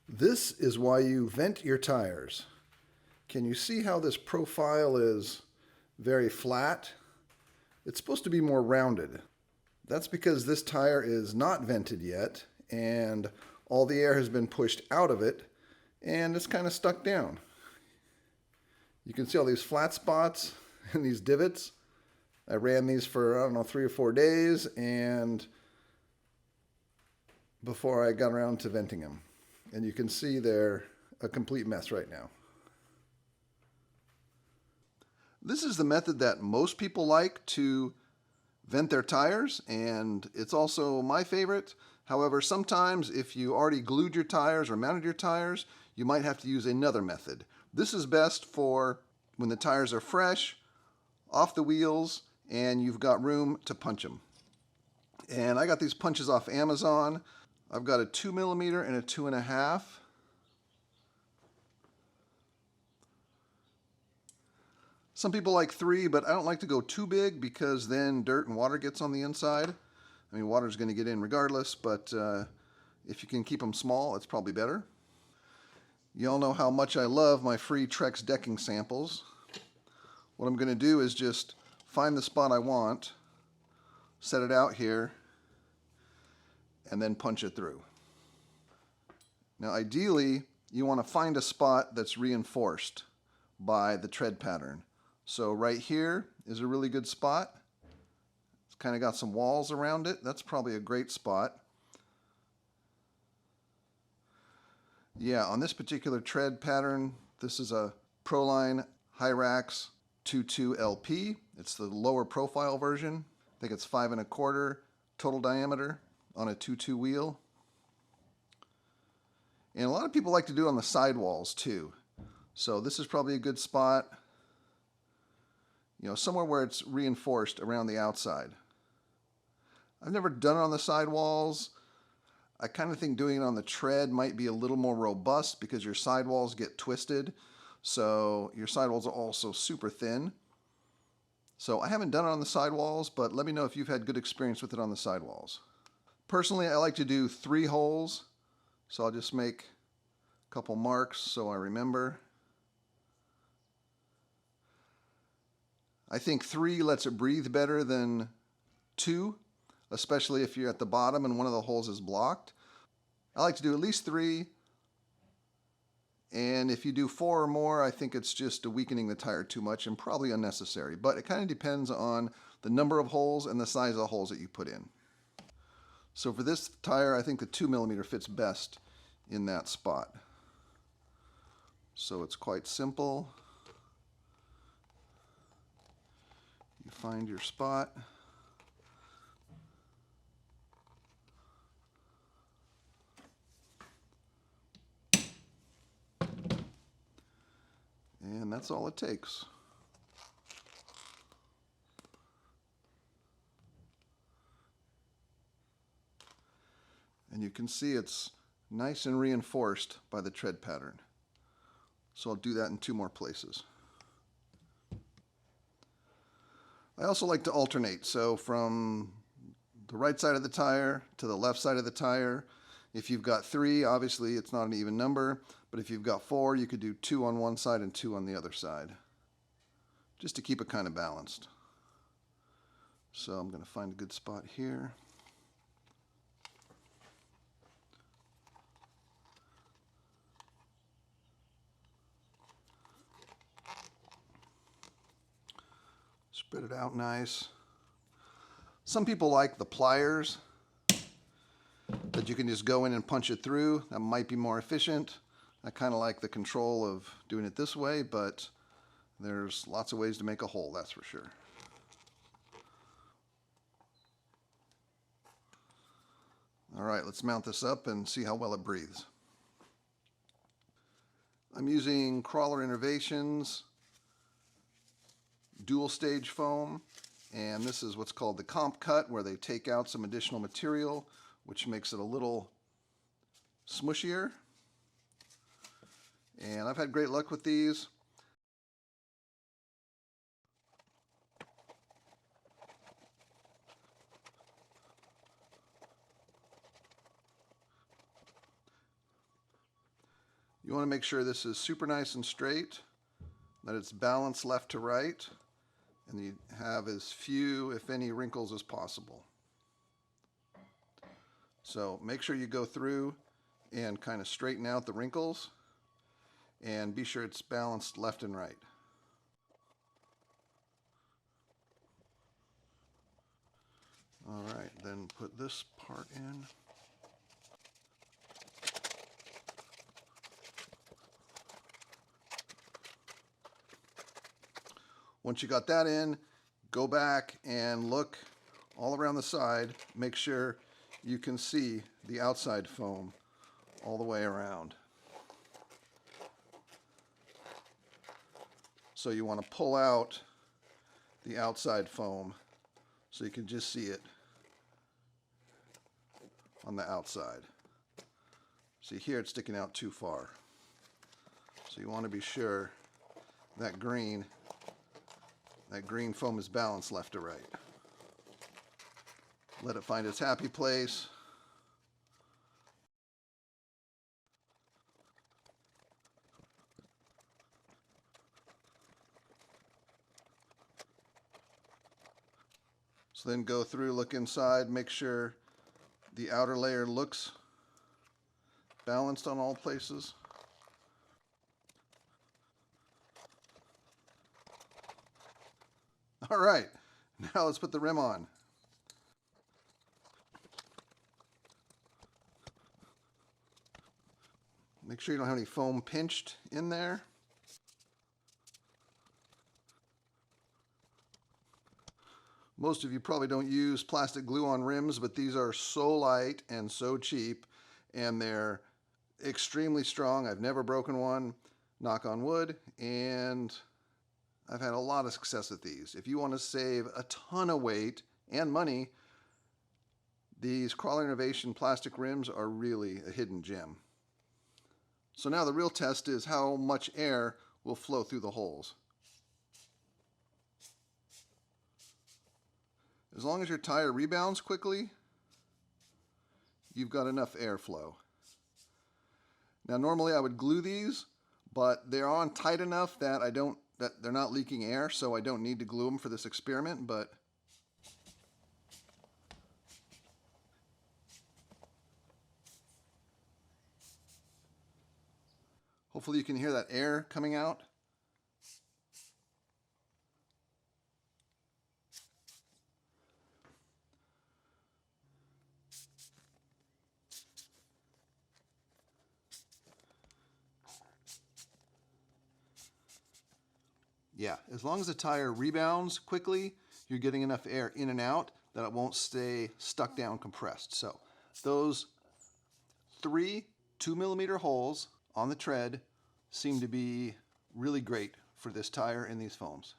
This is why you vent your tires. Can you see how this profile is very flat? It's supposed to be more rounded. That's because this tire is not vented yet and all the air has been pushed out of it and it's kind of stuck down. You can see all these flat spots and these divots. I ran these for, I don't know, 3 or 4 days and before I got around to venting them. And you can see they're a complete mess right now. This is the method that most people like to vent their tires, and it's also my favorite. However, sometimes if you already glued your tires or mounted your tires, you might have to use another method. This is best for when the tires are fresh, off the wheels, and you've got room to punch them. And I got these punches off Amazon. I've got a 2mm and a 2.5. Some people like 3, but I don't like to go too big because then dirt and water gets on the inside. I mean, water's going to get in regardless, but if you can keep them small, it's probably better. You all know how much I love my free Trex decking samples. What I'm going to do is just find the spot I want, set it out here, and then punch it through. Now ideally, you want to find a spot that's reinforced by the tread pattern. So right here is a really good spot. It's kind of got some walls around it. That's probably a great spot. Yeah, on this particular tread pattern, this is a Proline Hyrax 22 LP. It's the lower profile version. I think it's 5 1/4 total diameter on a 2.2 wheel. And a lot of people like to do it on the sidewalls too. So this is probably a good spot, you know, somewhere where it's reinforced around the outside. I've never done it on the sidewalls. I kind of think doing it on the tread might be a little more robust because your sidewalls get twisted. So your sidewalls are also super thin. So I haven't done it on the sidewalls, but let me know if you've had good experience with it on the sidewalls. Personally, I like to do 3 holes. So I'll just make a couple marks so I remember. I think 3 lets it breathe better than 2, especially if you're at the bottom and one of the holes is blocked. I like to do at least 3, and if you do 4 or more, I think it's just weakening the tire too much and probably unnecessary. But it kind of depends on the number of holes and the size of the holes that you put in. So for this tire, I think the 2mm fits best in that spot. So it's quite simple. You find your spot. And that's all it takes. And you can see it's nice and reinforced by the tread pattern. So I'll do that in 2 more places. I also like to alternate, so from the right side of the tire to the left side of the tire. If you've got 3, obviously it's not an even number, but if you've got 4, you could do 2 on one side and 2 on the other side, just to keep it kind of balanced. So I'm going to find a good spot here. Spread it out nice. Some people like the pliers that you can just go in and punch it through. That might be more efficient. I kind of like the control of doing it this way, but there's lots of ways to make a hole, that's for sure. All right, let's mount this up and see how well it breathes. I'm using Crawler Innovations dual stage foam, and this is what's called the comp cut, where they take out some additional material which makes it a little smushier. And I've had great luck with these. You want to make sure this is super nice and straight, that it's balanced left to right, and you have as few, if any, wrinkles as possible. So make sure you go through and kind of straighten out the wrinkles and be sure it's balanced left and right. All right, then put this part in. Once you got that in, go back and look all around the side. Make sure you can see the outside foam all the way around. So you want to pull out the outside foam so you can just see it on the outside. See here it's sticking out too far. So you want to be sure that green foam is balanced left to right. Let it find its happy place. So then go through, look inside, make sure the outer layer looks balanced on all places. All right, now let's put the rim on. Make sure you don't have any foam pinched in there. Most of you probably don't use plastic glue on rims, but these are so light and so cheap, and they're extremely strong. I've never broken one, knock on wood, and I've had a lot of success with these. If you want to save a ton of weight and money, these Crawler Innovation plastic rims are really a hidden gem. So now the real test is how much air will flow through the holes. As long as your tire rebounds quickly, you've got enough airflow. Now normally I would glue these, but they're on tight enough that they're not leaking air, so I don't need to glue them for this experiment, but hopefully you can hear that air coming out. Yeah, as long as the tire rebounds quickly, you're getting enough air in and out that it won't stay stuck down compressed. So those 3 2mm holes on the tread seem to be really great for this tire and these foams.